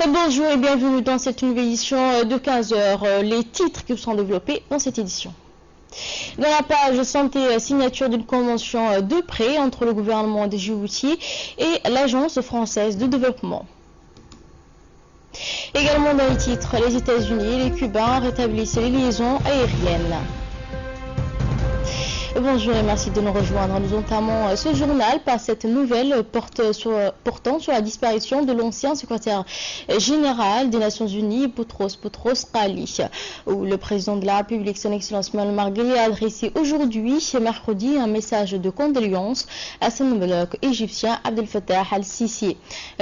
Bonjour et bienvenue dans cette nouvelle édition de 15h. Les titres qui sont développés dans cette édition. Dans la page santé, signature d'une convention de prêt entre le gouvernement de Djibouti et l'Agence française de développement. Également dans les titres, les États-Unis et les Cubains rétablissent les liaisons aériennes. Bonjour et merci de nous rejoindre. Nous entamons ce journal par cette nouvelle portant sur la disparition de l'ancien secrétaire général des Nations Unies, Boutros Ghali, où le président de la République, son Excellence Mohamed Ghali, a adressé aujourd'hui, mercredi, un message de condoléances à son homologue égyptien Abdel Fattah al-Sisi.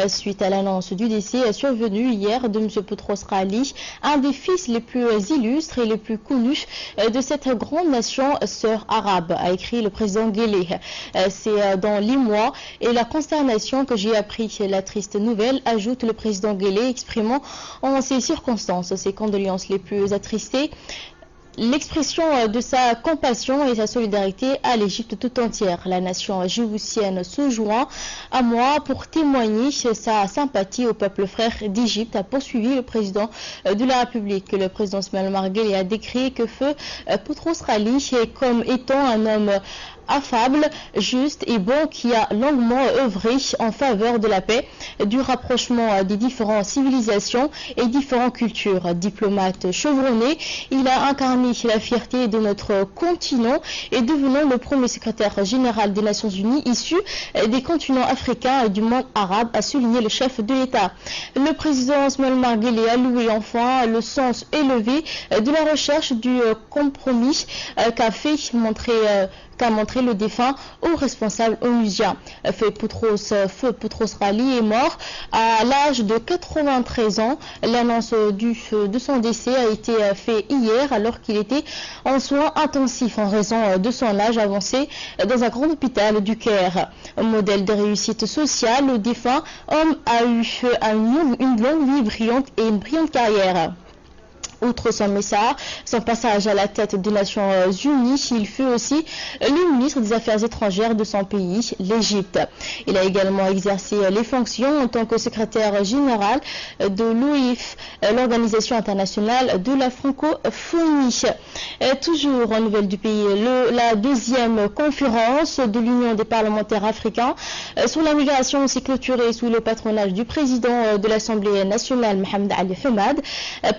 Suite à l'annonce du décès survenu hier de M. Boutros Ghali, un des fils les plus illustres et les plus connus de cette grande nation sœur arabe, a écrit le président Ghali. C'est dans l'émoi et la consternation que j'ai appris la triste nouvelle, ajoute le président Ghali, exprimant en ces circonstances ses condoléances les plus attristées, l'expression de sa compassion et sa solidarité à l'Égypte tout entière. La nation djiboutienne se joint à moi pour témoigner sa sympathie au peuple frère d'Égypte, a poursuivi le président de la République. Le président Mohamed Ghali a décrit que feu Boutros Ghali comme étant un homme affable, juste et bon, qui a longuement œuvré en faveur de la paix, du rapprochement des différentes civilisations et différentes cultures. Diplomate chevronné, il a incarné la fierté de notre continent et devenant le premier secrétaire général des Nations Unies issu des continents africains et du monde arabe, a souligné le chef de l'État. Le président Mohamed Ghali a loué enfin le sens élevé de la recherche du compromis qu'a montré le défunt au responsable onusien. Feu Boutros Ghali est mort à l'âge de 93 ans. L'annonce de son décès a été faite hier alors qu'il était en soins intensifs en raison de son âge avancé dans un grand hôpital du Caire. Modèle de réussite sociale, le défunt homme a eu une longue vie brillante et une brillante carrière. Outre son passage à la tête des Nations Unies, il fut aussi le ministre des Affaires étrangères de son pays, l'Égypte. Il a également exercé les fonctions en tant que secrétaire général de l'OIF, l'Organisation internationale de la francophonie. Toujours en nouvelle du pays, la deuxième conférence de l'Union des parlementaires africains sur la migration s'est clôturée sous le patronage du président de l'Assemblée nationale, Mohamed Ali Hamad,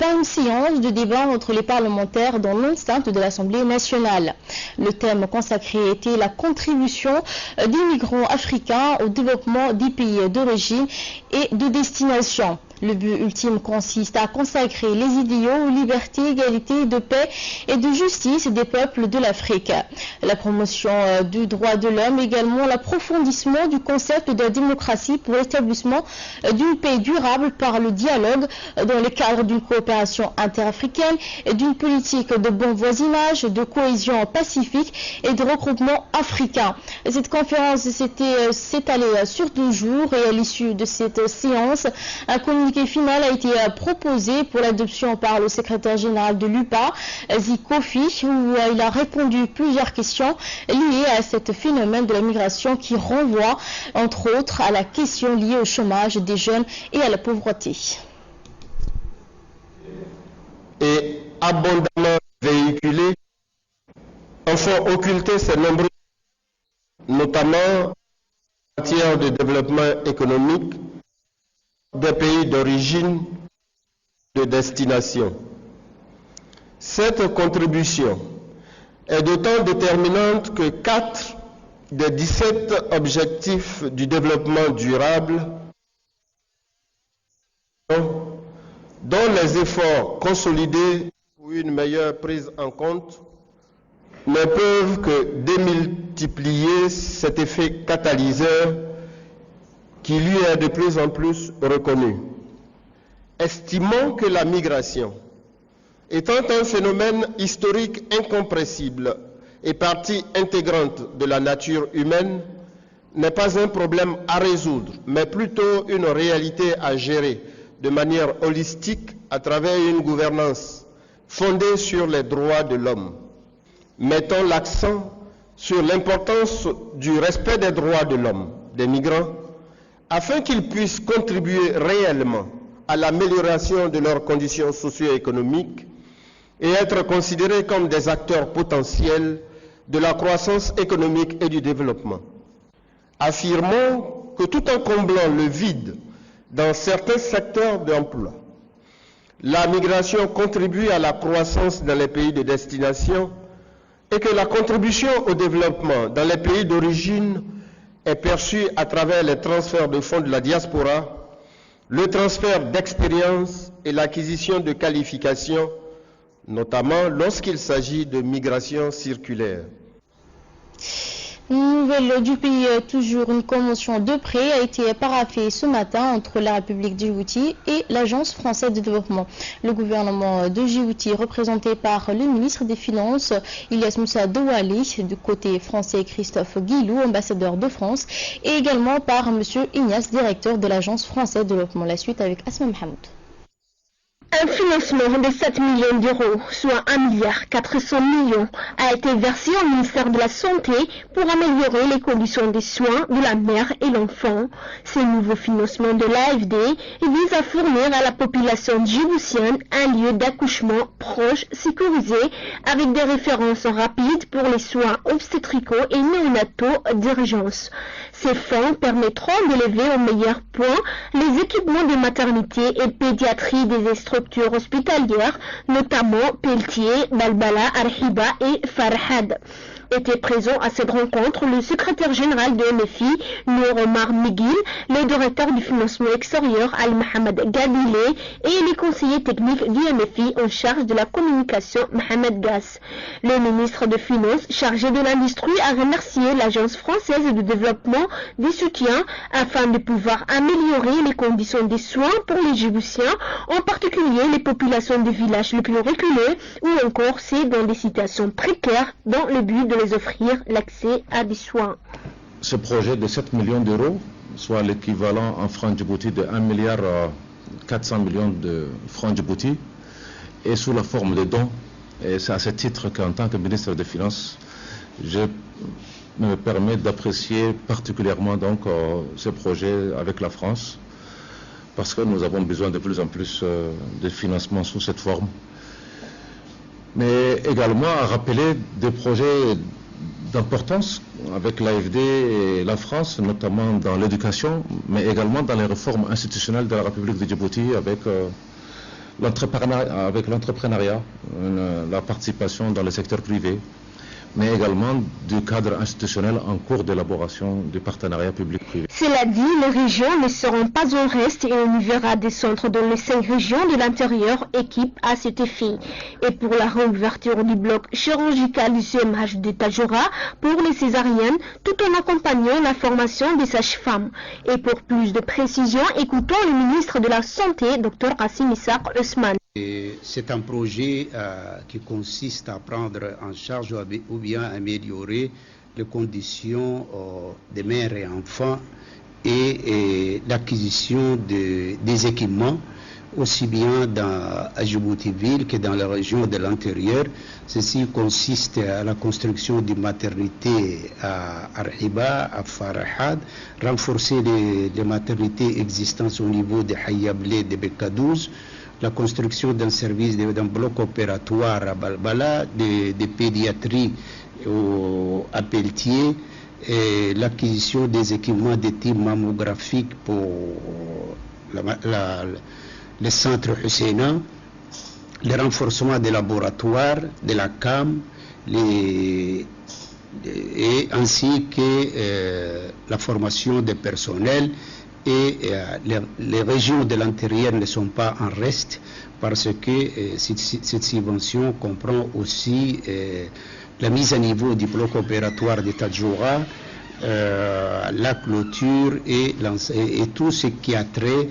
par une séance de débat entre les parlementaires dans l'enceinte de l'Assemblée nationale. Le thème consacré était la contribution des migrants africains au développement des pays d'origine et de destination. Le but ultime consiste à consacrer les idéaux, liberté, égalité, de paix et de justice des peuples de l'Afrique. La promotion du droit de l'homme, également l'approfondissement du concept de la démocratie pour l'établissement d'une paix durable par le dialogue dans le cadre d'une coopération interafricaine et d'une politique de bon voisinage, de cohésion pacifique et de regroupement africain. Cette conférence s'est allée sur 2 jours et à l'issue de cette séance, un communiqué final a été proposé pour l'adoption par le secrétaire général de l'UPA, Zikofi, où il a répondu plusieurs questions liées à ce phénomène de la migration qui renvoie entre autres à la question liée au chômage des jeunes et à la pauvreté. Et abondamment véhiculé, enfin occulter ces nombreux, notamment en matière de développement économique des pays d'origine, de destination. Cette contribution est d'autant déterminante que 4 des 17 objectifs du développement durable, dont les efforts consolidés pour une meilleure prise en compte, ne peuvent que démultiplier cet effet catalyseur qui lui est de plus en plus reconnu. Estimons que la migration, étant un phénomène historique incompressible et partie intégrante de la nature humaine, n'est pas un problème à résoudre, mais plutôt une réalité à gérer de manière holistique à travers une gouvernance fondée sur les droits de l'homme. Mettons l'accent sur l'importance du respect des droits de l'homme, des migrants, afin qu'ils puissent contribuer réellement à l'amélioration de leurs conditions socio-économiques et être considérés comme des acteurs potentiels de la croissance économique et du développement. Affirmons que tout en comblant le vide dans certains secteurs d'emploi, la migration contribue à la croissance dans les pays de destination et que la contribution au développement dans les pays d'origine est perçue à travers les transferts de fonds de la diaspora, le transfert d'expérience et l'acquisition de qualifications, notamment lorsqu'il s'agit de migration circulaire. Nouvelle du pays, toujours une convention de prêt a été paraphée ce matin entre la République de Djibouti et l'Agence française de développement. Le gouvernement de Djibouti, représenté par le ministre des Finances, Ilyas Moussa Douali, du côté français Christophe Guilou, ambassadeur de France, et également par M. Ignace, directeur de l'Agence française de développement. La suite avec Asma Mohamed. Un financement de 7 millions d'euros, soit 1,4 milliard, a été versé au ministère de la Santé pour améliorer les conditions des soins de la mère et l'enfant. Ce nouveau financement de l'AFD vise à fournir à la population djiboutienne un lieu d'accouchement proche, sécurisé, avec des références rapides pour les soins obstétricaux et néonataux d'urgence. Ces fonds permettront d'élever au meilleur point les équipements de maternité et pédiatrie des structures hospitalières, notamment Pelletier, Balbala, Arhiba et Farhad. Était présent à cette rencontre le secrétaire général de MFI, Nour Omar Miguel, le directeur du financement extérieur, Al-Mohamed Gadile, et les conseillers techniques du MFI en charge de la communication, Mohamed Gass. Le ministre des Finances, chargé de l'industrie, a remercié l'Agence française de développement du soutien afin de pouvoir améliorer les conditions des soins pour les Djiboutiens, en particulier les populations des villages les plus reculés ou encore ceux dans des situations précaires, dans le but de les offrir l'accès à des soins. Ce projet de 7 millions d'euros, soit l'équivalent en francs Djibouti de 1,4 milliard de francs Djibouti, est sous la forme de dons. Et c'est à ce titre qu'en tant que ministre des Finances, je me permets d'apprécier particulièrement donc ce projet avec la France, parce que nous avons besoin de plus en plus de financement sous cette forme. Mais également à rappeler des projets d'importance avec l'AFD et la France, notamment dans l'éducation, mais également dans les réformes institutionnelles de la République de Djibouti avec l'entrepreneuriat, la participation dans le secteur privé, mais également du cadre institutionnel en cours d'élaboration du partenariat public-privé. Cela dit, les régions ne seront pas en reste et on y verra des centres dans les 5 régions de l'intérieur équipent à cet effet. Et pour la réouverture du bloc chirurgical du CMH de Tadjoura pour les césariennes, tout en accompagnant la formation des sages-femmes. Et pour plus de précisions, écoutons le ministre de la Santé, Dr Kassim Issaq Ousmane. C'est un projet qui consiste à prendre en charge ou bien améliorer les conditions des mères et enfants et l'acquisition des équipements, aussi bien à Djibouti-Ville que dans la région de l'intérieur. Ceci consiste à la construction d'une maternité à Arhiba, à Farhad, renforcer les maternités existantes au niveau de Hayablé, de Beka12, la construction d'un service, d'un bloc opératoire à Balbala, de pédiatrie à Pelletier, et l'acquisition des équipements de type mammographique pour le centre Husseina, le renforcement des laboratoires, de la CAM, et ainsi que la formation des personnels. Et les régions de l'intérieur ne sont pas en reste parce que cette subvention comprend aussi la mise à niveau du bloc opératoire de Tadjoura, la clôture et tout ce qui a trait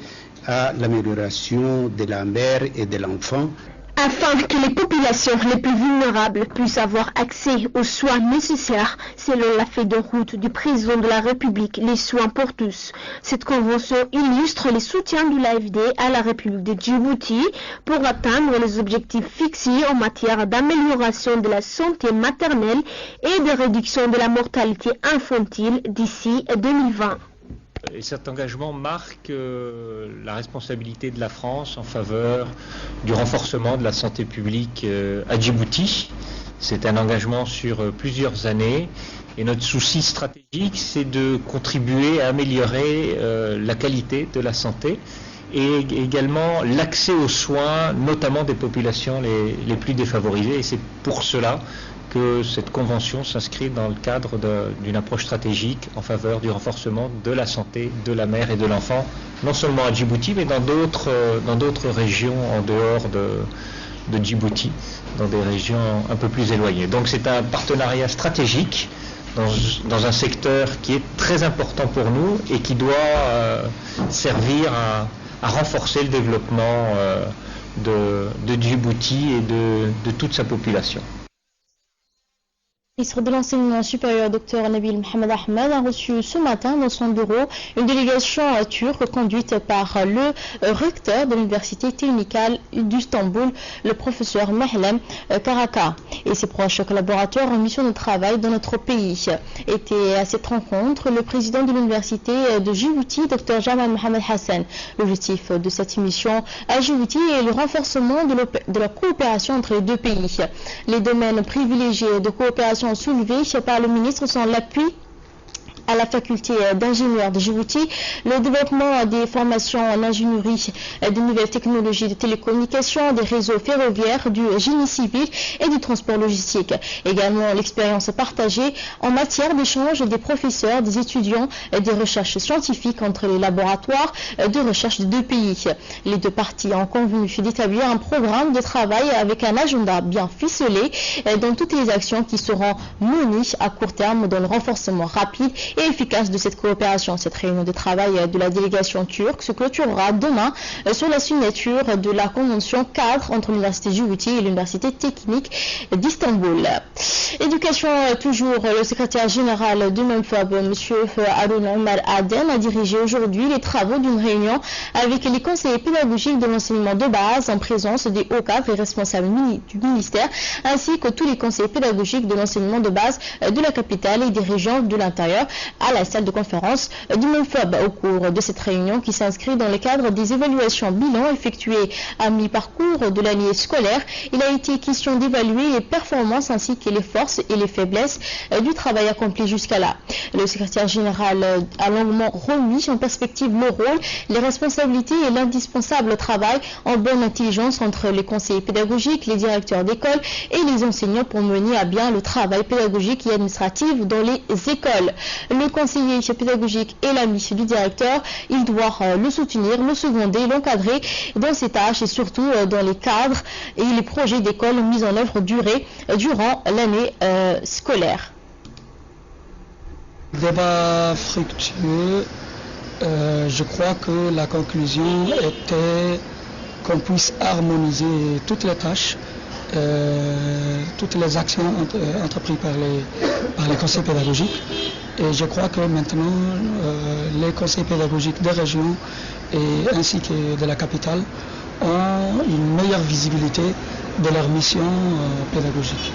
à l'amélioration de la mère et de l'enfant. Afin que les populations les plus vulnérables puissent avoir accès aux soins nécessaires, selon la feuille de route du président de la République, les soins pour tous. Cette convention illustre les soutiens de l'AFD à la République de Djibouti pour atteindre les objectifs fixés en matière d'amélioration de la santé maternelle et de réduction de la mortalité infantile d'ici 2020. Et cet engagement marque la responsabilité de la France en faveur du renforcement de la santé publique à Djibouti. C'est un engagement sur plusieurs années et notre souci stratégique, c'est de contribuer à améliorer la qualité de la santé et également l'accès aux soins, notamment des populations les plus défavorisées. Et c'est pour cela que cette convention s'inscrit dans le cadre d'une approche stratégique en faveur du renforcement de la santé de la mère et de l'enfant, non seulement à Djibouti, mais dans d'autres régions en dehors de Djibouti, dans des régions un peu plus éloignées. Donc c'est un partenariat stratégique dans un secteur qui est très important pour nous et qui doit servir à renforcer le développement de Djibouti et de toute sa population. Le ministre de l'Enseignement supérieur, Dr Nabil Mohamed Ahmed, a reçu ce matin dans son bureau une délégation turque conduite par le recteur de l'Université technicale d'Istanbul, le professeur Mehlem Karaka, et ses proches collaborateurs en mission de travail dans notre pays. Était à cette rencontre le président de l'Université de Djibouti, Dr Jamal Mohamed Hassan. L'objectif de cette mission à Djibouti est le renforcement de la coopération entre les deux pays. Les domaines privilégiés de coopération soulevés par le ministre sont l'appui à la faculté d'ingénieurs de Djibouti, le développement des formations en ingénierie, des nouvelles technologies de télécommunications, des réseaux ferroviaires, du génie civil et du transport logistique. Également l'expérience partagée en matière d'échange des professeurs, des étudiants et des recherches scientifiques entre les laboratoires de recherche des deux pays. Les deux parties ont convenu d'établir un programme de travail avec un agenda bien ficelé dans toutes les actions qui seront menées à court terme dans le renforcement rapide et efficace de cette coopération. Cette réunion de travail de la délégation turque se clôturera demain sur la signature de la convention cadre entre l'Université Djibouti et l'Université technique d'Istanbul. Éducation toujours, le secrétaire général de MENFOB, M. Haroun Omar Aden, a dirigé aujourd'hui les travaux d'une réunion avec les conseillers pédagogiques de l'enseignement de base en présence des hauts cadres et responsables du ministère, ainsi que tous les conseillers pédagogiques de l'enseignement de base de la capitale et des régions de l'intérieur, à la salle de conférence du MENFOB. Au cours de cette réunion qui s'inscrit dans le cadre des évaluations bilan effectuées à mi-parcours de l'année scolaire, il a été question d'évaluer les performances ainsi que les forces et les faiblesses du travail accompli jusqu'à là. Le secrétaire général a longuement remis en perspective le rôle, les responsabilités et l'indispensable travail en bonne intelligence entre les conseillers pédagogiques, les directeurs d'école et les enseignants pour mener à bien le travail pédagogique et administratif dans les écoles. Le conseiller pédagogique est l'ami du directeur. Il doit le soutenir, le seconder, l'encadrer dans ses tâches et surtout dans les cadres et les projets d'école mis en œuvre durant l'année scolaire. Débat fructueux. Je crois que la conclusion était qu'on puisse harmoniser toutes les tâches, toutes les actions entreprises par les conseils pédagogiques. Et je crois que maintenant, les conseils pédagogiques des régions et ainsi que de la capitale ont une meilleure visibilité de leur mission pédagogique.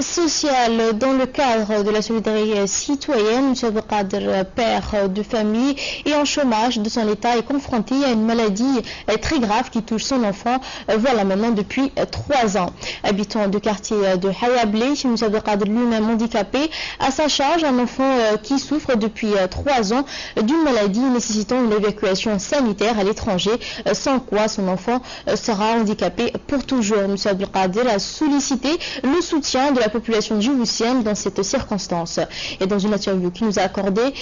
Social, dans le cadre de la solidarité citoyenne, M. Abdelkader, père de famille et en chômage de son état, est confronté à une maladie très grave qui touche son enfant, voilà maintenant depuis 3 ans. Habitant du quartier de Hayablé, M. Abdelkader lui-même handicapé, à sa charge un enfant qui souffre depuis 3 ans d'une maladie nécessitant une évacuation sanitaire à l'étranger, sans quoi son enfant sera handicapé pour toujours. M. Abdelkader a sollicité le soutien de la population djiboutienne dans cette circonstance. Et dans une interview qu'il nous a accordée,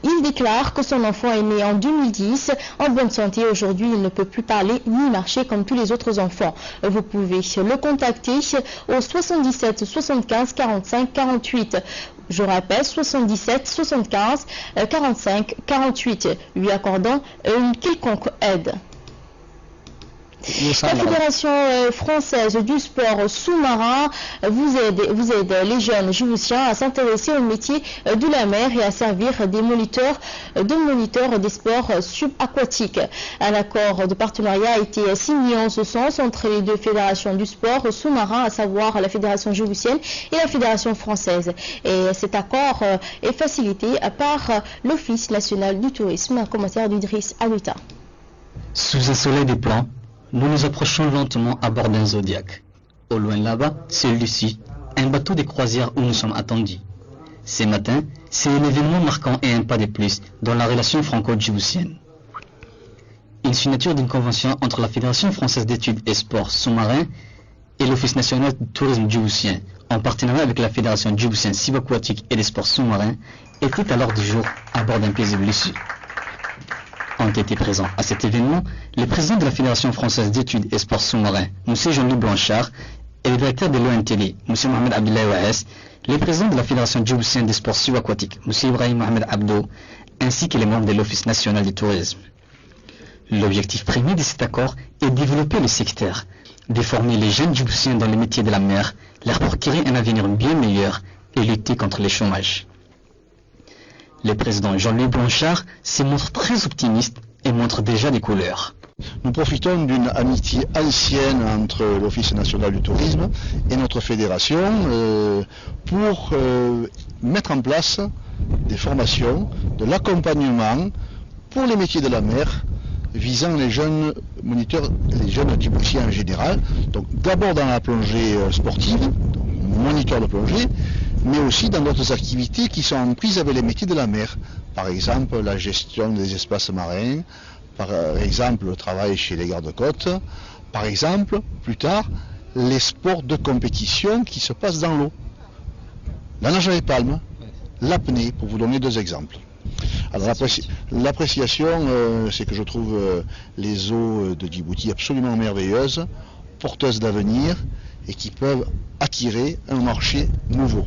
il déclare que son enfant est né en 2010 en bonne santé. Aujourd'hui, il ne peut plus parler ni marcher comme tous les autres enfants. Vous pouvez le contacter au 77 75 45 48. Je rappelle, 77 75 45 48, lui accordant une quelconque aide. La Fédération française du sport sous-marin vous aide les jeunes Djiboutiens à s'intéresser au métier de la mer et à servir des moniteurs des sports subaquatiques. Un accord de partenariat a été signé en ce sens entre les deux fédérations du sport sous-marin, à savoir la Fédération djiboutienne et la Fédération française. Et cet accord est facilité par l'Office national du tourisme. Un commentaire d'Idriss Aluta. Sous un soleil des plans, nous nous approchons lentement à bord d'un Zodiac. Au loin là-bas, celui-ci, un bateau de croisière où nous sommes attendus. Ce matin, c'est un événement marquant et un pas de plus dans la relation franco-djiboutienne. Une signature d'une convention entre la Fédération française d'études et sports sous-marins et l'Office national du tourisme djiboutien, en partenariat avec la Fédération djiboutienne subaquatique et des sports sous-marins, était à l'ordre du jour à bord d'un paisible issue. Ont été présents à cet événement le président de la Fédération française d'études et sports sous-marins, M. Jean-Louis Blanchard, et le directeur de l'ONTD, M. Mohamed Abdoulaye Ouaes, les présidents de la Fédération djiboutienne des sports subaquatiques, M. Ibrahim Mohamed Abdo, ainsi que les membres de l'Office national du tourisme. L'objectif premier de cet accord est de développer le secteur, de former les jeunes djiboutiens dans les métiers de la mer, leur procurer un avenir bien meilleur et lutter contre le chômage. Le président Jean-Louis Blanchard se montre très optimiste et montre déjà des couleurs. Nous profitons d'une amitié ancienne entre l'Office national du tourisme et notre fédération pour mettre en place des formations, de l'accompagnement pour les métiers de la mer visant les jeunes moniteurs, les jeunes djiboutiens en général. Donc d'abord dans la plongée sportive, moniteur de plongée, mais aussi dans d'autres activités qui sont en prise avec les métiers de la mer. Par exemple, la gestion des espaces marins, par exemple, le travail chez les gardes-côtes, par exemple, plus tard, les sports de compétition qui se passent dans l'eau. La nage à l'épaule, l'apnée, pour vous donner deux exemples. Alors l'appréciation, c'est que je trouve les eaux de Djibouti absolument merveilleuses, porteuses d'avenir et qui peuvent attirer un marché nouveau.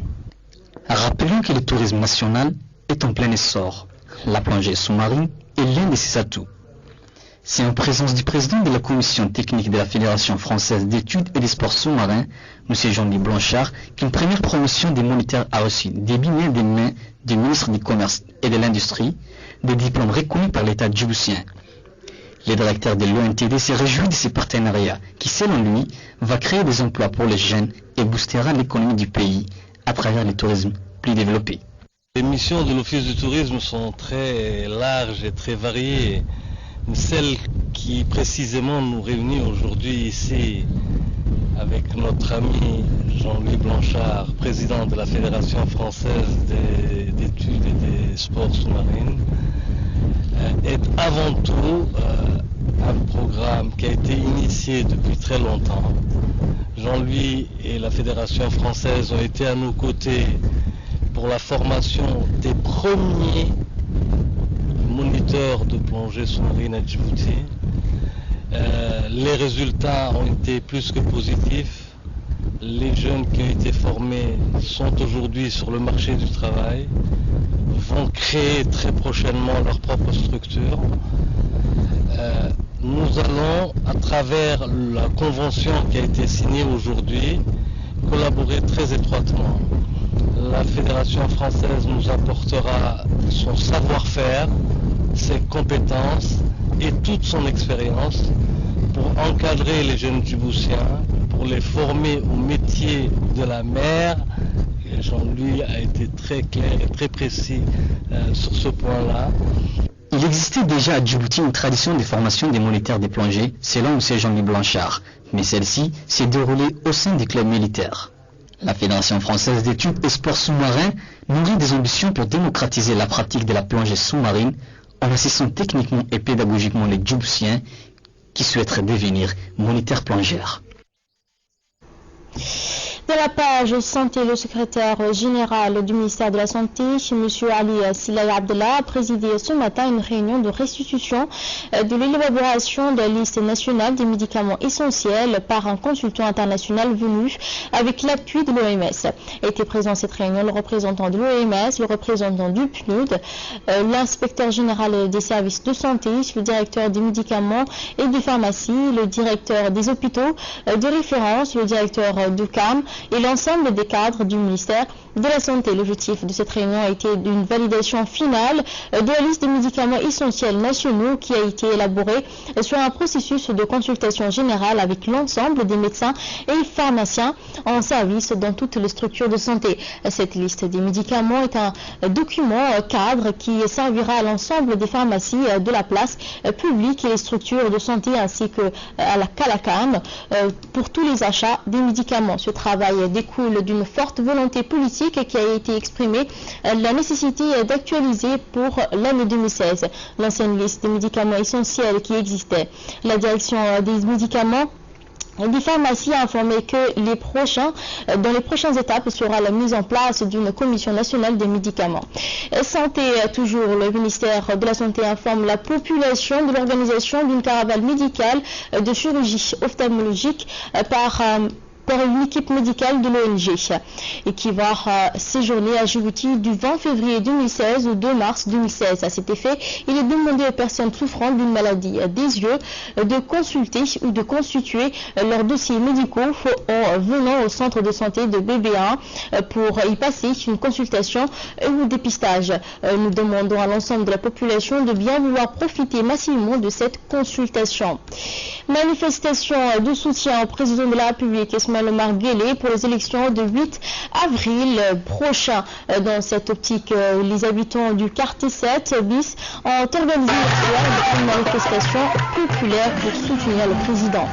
Rappelons que le tourisme national est en plein essor. La plongée sous-marine est l'un de ses atouts. C'est en présence du président de la commission technique de la Fédération française d'études et des sports sous-marins, M. Jean-Louis Blanchard, qu'une première promotion des moniteurs a reçu des billets des mains du ministre du Commerce et de l'Industrie, des diplômes reconnus par l'État djiboutien. Le directeur de l'ONTD s'est réjoui de ces partenariats qui, selon lui, va créer des emplois pour les jeunes et boostera l'économie du pays à travers le tourisme plus développé. Les missions de l'Office du tourisme sont très larges et très variées. Celle qui précisément nous réunit aujourd'hui ici avec notre ami Jean-Louis Blanchard, président de la Fédération française d'études et des sports sous-marines, est avant tout un programme qui a été initié depuis très longtemps. Jean-Louis et la Fédération française ont été à nos côtés pour la formation des premiers moniteurs de plongée sous-marine à Djibouti. Les résultats ont été plus que positifs. Les jeunes qui ont été formés sont aujourd'hui sur le marché du travail, vont créer très prochainement leur propre structure. Nous allons, à travers la convention qui a été signée aujourd'hui, collaborer très étroitement. La Fédération française nous apportera son savoir-faire, ses compétences et toute son expérience pour encadrer les jeunes djiboutiens, pour les former au métier de la mer. Et Jean-Louis a été très clair et très précis sur ce point-là. Il existait déjà à Djibouti une tradition de formation des moniteurs des plongées, selon M. Jean-Louis Blanchard, mais celle-ci s'est déroulée au sein des clubs militaires. La Fédération française d'études et sports sous-marins nourrit des ambitions pour démocratiser la pratique de la plongée sous-marine en assistant techniquement et pédagogiquement les Djiboutiens qui souhaiteraient devenir moniteurs plongeurs. De la page santé, le secrétaire général du ministère de la Santé, M. Ali Silay Abdallah, a présidé ce matin une réunion de restitution de l'élaboration de la liste nationale des médicaments essentiels par un consultant international venu avec l'appui de l'OMS. Était présent à cette réunion le représentant de l'OMS, le représentant du PNUD, l'inspecteur général des services de santé, le directeur des médicaments et des pharmacies, le directeur des hôpitaux de référence, le directeur de CAM et l'ensemble des cadres du ministère de la Santé. L'objectif de cette réunion a été d'une validation finale de la liste des médicaments essentiels nationaux qui a été élaborée sur un processus de consultation générale avec l'ensemble des médecins et pharmaciens en service dans toutes les structures de santé. Cette liste des médicaments est un document cadre qui servira à l'ensemble des pharmacies de la place publique et les structures de santé ainsi que à la CAM pour tous les achats des médicaments. Ce travail découle d'une forte volonté politique qui a été exprimée, la nécessité d'actualiser pour l'année 2016 l'ancienne liste des médicaments essentiels qui existait. La direction des médicaments et des pharmacies a informé que dans les prochaines étapes sera la mise en place d'une commission nationale des médicaments. Santé, toujours, le ministère de la Santé informe la population de l'organisation d'une caravane médicale de chirurgie ophtalmologique par une équipe médicale de l'ONG et qui va séjourner à Djibouti du 20 février 2016 au 2 mars 2016. À cet effet, il est demandé aux personnes souffrant d'une maladie des yeux de consulter ou de constituer leurs dossiers médicaux en venant au centre de santé de BB1 pour y passer une consultation ou dépistage. Nous demandons à l'ensemble de la population de bien vouloir profiter massivement de cette consultation. Manifestation de soutien au président de la République, Omar Guelleh, pour les élections de 8 avril prochain. Dans cette optique, les habitants du quartier 7 bis ont organisé une manifestation populaire pour soutenir le président.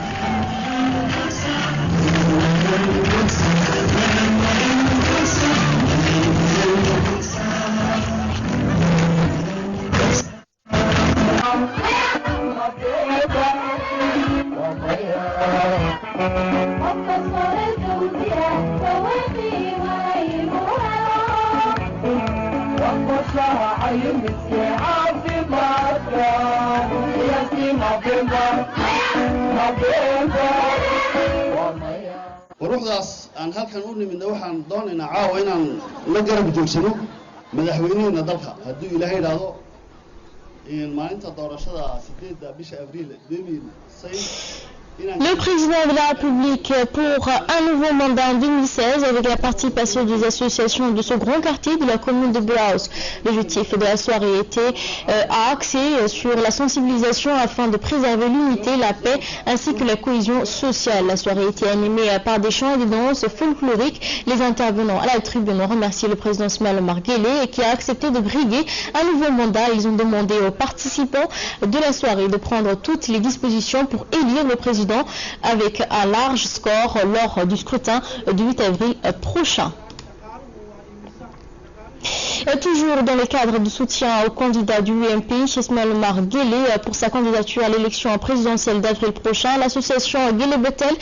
quruxdaas aan halkan u nimidna waxaan doonaynaa caawa inaan la garab joogsano madaxweynaheena dalka hadduu ilaahay idhaahdo maalinta doorashada 8 bisha abriil 2016. Le président de la République pour un nouveau mandat en 2016 avec la participation des associations de ce grand quartier de la commune de Bouaos. L'objectif de la soirée était axé sur la sensibilisation afin de préserver l'unité, la paix ainsi que la cohésion sociale. La soirée était animée par des chants et des danses folkloriques. Les intervenants à la tribune ont remercié le président Omar Guelleh qui a accepté de briguer un nouveau mandat. Ils ont demandé aux participants de la soirée de prendre toutes les dispositions pour élire le président avec un large score lors du scrutin du 8 avril prochain. Toujours dans le cadre du soutien au candidat du UMP, Omar Guelleh, pour sa candidature à l'élection présidentielle d'avril prochain, l'association Guelleh Betel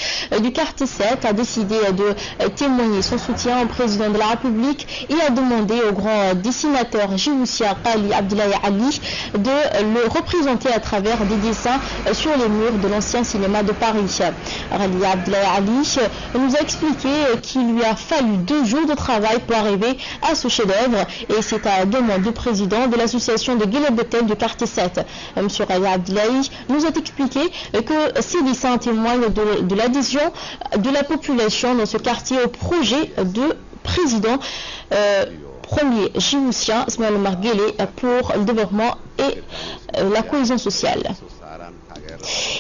du quartier 7 a décidé de témoigner son soutien au président de la République et a demandé au grand dessinateur djiboutien Ali Abdoulaye Ali de le représenter à travers des dessins sur les murs de l'ancien cinéma de Paris. Ali Abdoulaye Ali nous a expliqué qu'il lui a fallu 2 jours de travail pour arriver à ce chef-d'œuvre. Et c'est à la demande du président de l'association de Guelleh Betel du quartier 7. M. Raya Abdoulaye nous a expliqué que ces dessins témoignent de l'adhésion de la population dans ce quartier au projet de président premier djiboutien Omar Guelleh pour le développement et la cohésion sociale.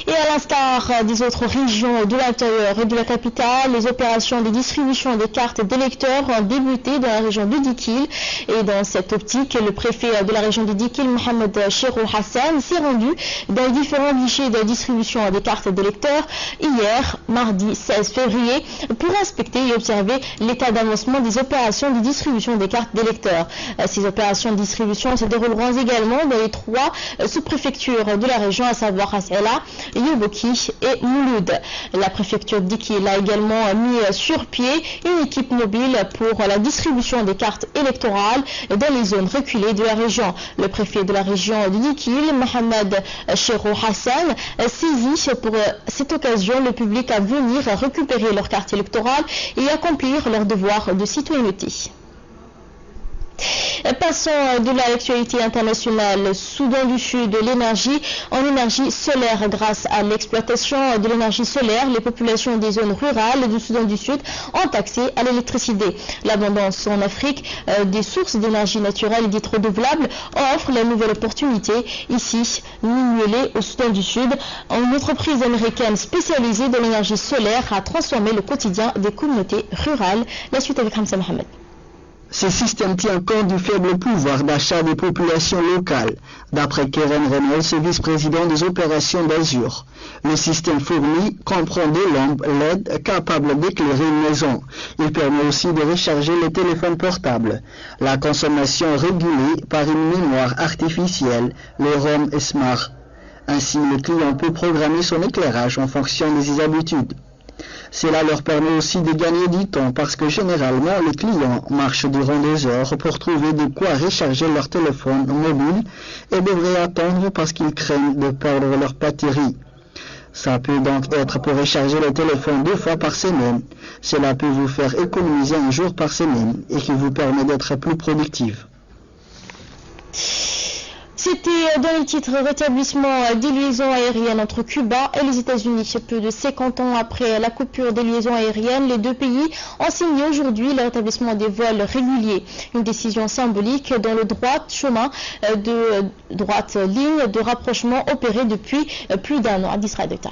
Et à l'instar des autres régions de l'intérieur et de la capitale, les opérations de distribution des cartes d'électeurs ont débuté dans la région de Dikil. Et dans cette optique, le préfet de la région de Dikil, Mohamed Chirou Hassan, s'est rendu dans les différents guichets de distribution des cartes d'électeurs hier, mardi 16 février, pour inspecter et observer l'état d'avancement des opérations de distribution des cartes d'électeurs. Ces opérations de distribution se dérouleront également dans les 3 sous-préfectures de la région, à savoir Hasela, Yoboki et Mouloud. La préfecture d'Ikil a également mis sur pied une équipe mobile pour la distribution des cartes électorales dans les zones reculées de la région. Le préfet de la région d'Ikil, Mohamed Chérou Hassan, saisit pour cette occasion le public à venir récupérer leurs cartes électorales et accomplir leur devoir de citoyenneté. Passons de l'actualité internationale. Soudan du Sud, l'énergie en énergie solaire. Grâce à l'exploitation de l'énergie solaire, les populations des zones rurales du Soudan du Sud ont accès à l'électricité. L'abondance en Afrique des sources d'énergie naturelle dites renouvelables offre la nouvelle opportunité. Ici, Ninuele, au Soudan du Sud, une entreprise américaine spécialisée dans l'énergie solaire a transformé le quotidien des communautés rurales. La suite avec Hamza Mohamed. Ce système tient compte du faible pouvoir d'achat des populations locales. D'après Keren Reynolds, vice-président des opérations d'Azur, le système fourni comprend des lampes LED capables d'éclairer une maison. Il permet aussi de recharger les téléphones portables. La consommation régulée par une mémoire artificielle, le ROM Smart. Ainsi, le client peut programmer son éclairage en fonction de ses habitudes. Cela leur permet aussi de gagner du temps parce que généralement les clients marchent durant des heures pour trouver de quoi recharger leur téléphone mobile et devraient attendre parce qu'ils craignent de perdre leur batterie. Ça peut donc être pour recharger le téléphone 2 fois par semaine. Cela peut vous faire économiser un jour par semaine et qui vous permet d'être plus productif. C'était dans le titre rétablissement des liaisons aériennes entre Cuba et les États-Unis. Plus de 50 ans après la coupure des liaisons aériennes, les deux pays ont signé aujourd'hui le rétablissement des vols réguliers. Une décision symbolique dans le droit chemin de droite ligne de rapprochement opéré depuis plus d'un an à d'Israël d'État.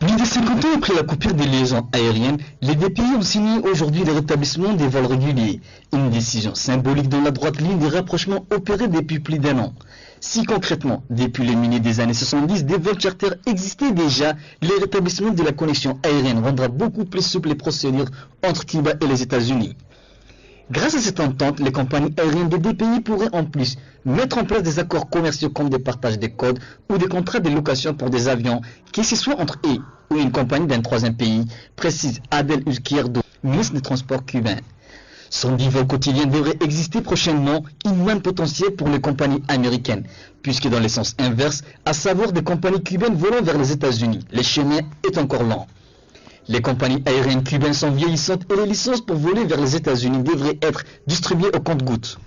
Plus de 50 ans après la coupure des liaisons aériennes, les deux pays ont signé aujourd'hui le rétablissement des vols réguliers. Une décision symbolique dans la droite ligne des rapprochements opérés depuis plus d'un an. Si concrètement, depuis le milieu des années 70, des vols charter existaient déjà, le rétablissement de la connexion aérienne rendra beaucoup plus souple les procédures entre Cuba et les États-Unis. Grâce à cette entente, les compagnies aériennes des deux pays pourraient en plus mettre en place des accords commerciaux comme des partages de codes ou des contrats de location pour des avions, que ce soit entre eux ou une compagnie d'un troisième pays, précise Adel Uzquierdo, ministre des Transports cubain. Son niveau quotidien devrait exister prochainement, une manne potentielle pour les compagnies américaines, puisque dans le sens inverse, à savoir des compagnies cubaines volant vers les États-Unis, le chemin est encore lent. Les compagnies aériennes cubaines sont vieillissantes et les licences pour voler vers les États-Unis devraient être distribuées au compte-gouttes.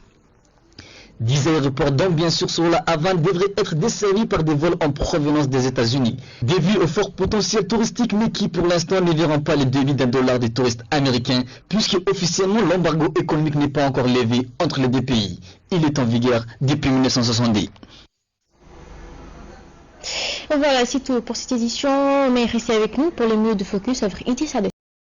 10 aéroports, dont bien sûr sur la Havane, devraient être desservis par des vols en provenance des États-Unis. Des vues au fort potentiel touristique, mais qui pour l'instant ne verront pas les devis $1 des touristes américains, puisque officiellement l'embargo économique n'est pas encore levé entre les deux pays. Il est en vigueur depuis 1970. Voilà, c'est tout pour cette édition, mais restez avec nous pour le mieux de focus avec Inti Sadek.